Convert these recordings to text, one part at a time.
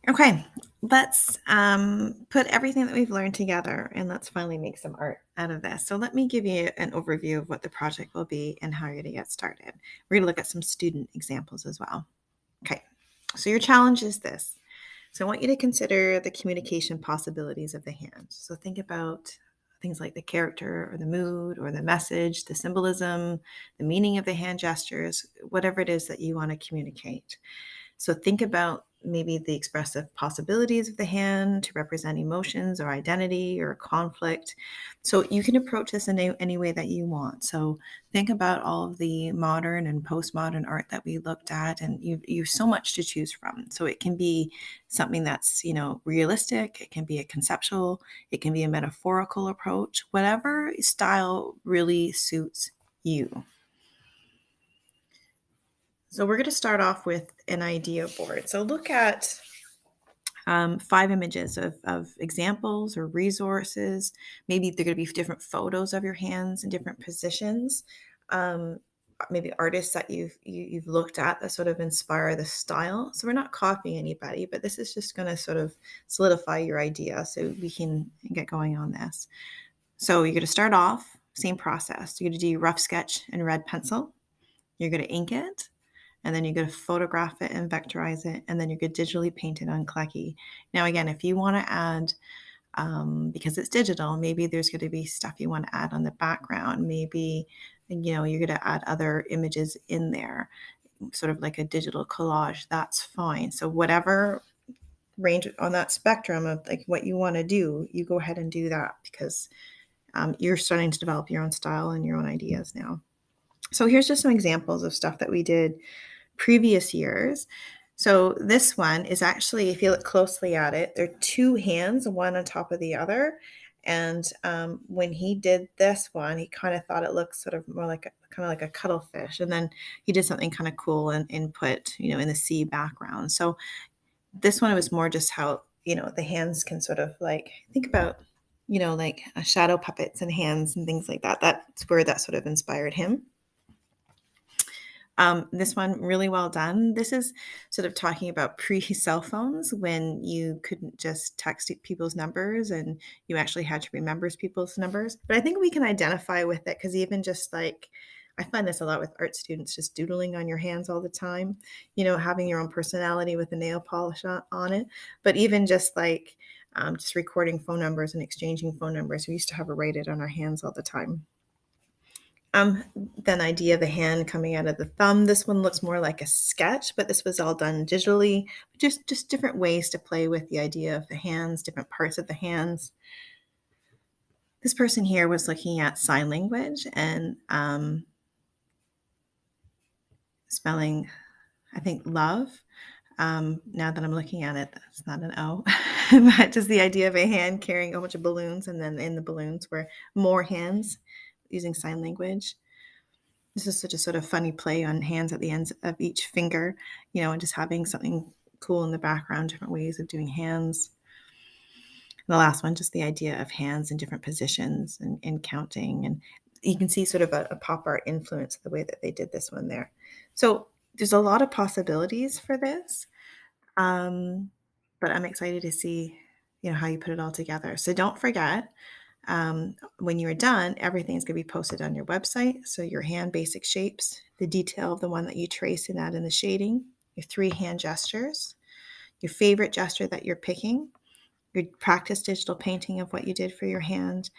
Okay, let's put everything that we've learned together and let's finally make some art out of this. So let me give you an overview of what the project will be and how you're going to get started. We're going to look at some student examples as well. Okay, so your challenge is this. So I want you to consider the communication possibilities of the hand. So think about things like the character or the mood or the message, the symbolism, the meaning of the hand gestures, whatever it is that you want to communicate. So think about maybe the expressive possibilities of the hand to represent emotions or identity or conflict. So you can approach this in any way that you want. So think about all of the modern and postmodern art that we looked at, and you've so much to choose from. So it can be something that's, realistic, it can be a conceptual, it can be a metaphorical approach, whatever style really suits you. So we're going to start off with an idea board. So look at 5 images of examples or resources. Maybe they're going to be different photos of your hands in different positions. Um, Maybe artists that you've looked at that sort of inspire the style. So we're not copying anybody, but this is just going to sort of solidify your idea so we can get going on this. So you're going to start off, same process. You're going to do your rough sketch in red pencil. You're going to ink it, and then you're going to photograph it and vectorize it, and then you're going to digitally paint it on Clecky. Now, again, if you want to add, because it's digital, maybe there's going to be stuff you want to add on the background. Maybe, you're going to add other images in there, sort of like a digital collage. That's fine. So whatever range on that spectrum of like what you want to do, you go ahead and do that because you're starting to develop your own style and your own ideas now. So here's just some examples of stuff that we did previous years. So this one is actually, if you look closely at it, there are 2 hands, one on top of the other. And when he did this one, he kind of thought it looked sort of more like a cuttlefish. And then he did something kind of cool and put, in the sea background. So this one was more just how, the hands can sort of like, think about, like shadow puppets and hands and things like that. That's where that sort of inspired him. This one, really well done. This is sort of talking about pre-cell phones when you couldn't just text people's numbers and you actually had to remember people's numbers. But I think we can identify with it because even just like, I find this a lot with art students, just doodling on your hands all the time, having your own personality with the nail polish on it. But even just like just recording phone numbers and exchanging phone numbers, we used to have it rated on our hands all the time. Then idea of the hand coming out of the thumb. This one looks more like a sketch, but this was all done digitally. Just different ways to play with the idea of the hands, different parts of the hands. This person here was looking at sign language and spelling, I think, love. Now that I'm looking at it, that's not an O, but just the idea of a hand carrying a bunch of balloons, and then in the balloons were more hands using sign language. This is such a sort of funny play on hands at the ends of each finger, and just having something cool in the background, different ways of doing hands. And the last one, just the idea of hands in different positions and counting. And you can see sort of a pop art influence the way that they did this one there. So there's a lot of possibilities for this. But I'm excited to see, how you put it all together. So don't forget, when you're done, everything's going to be posted on your website. So your hand basic shapes, the detail of the one that you trace and add in the shading, your 3 hand gestures, your favorite gesture that you're picking, your practice digital painting of what you did for your hand,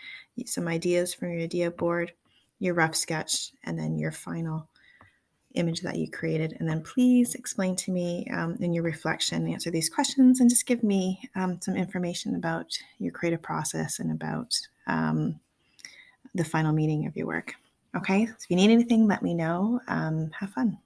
some ideas from your idea board, your rough sketch, and then your final image that you created. And then please explain to me in your reflection, answer these questions, and just give me some information about your creative process and about the final meaning of your work. Okay, so if you need anything, let me know. Have fun.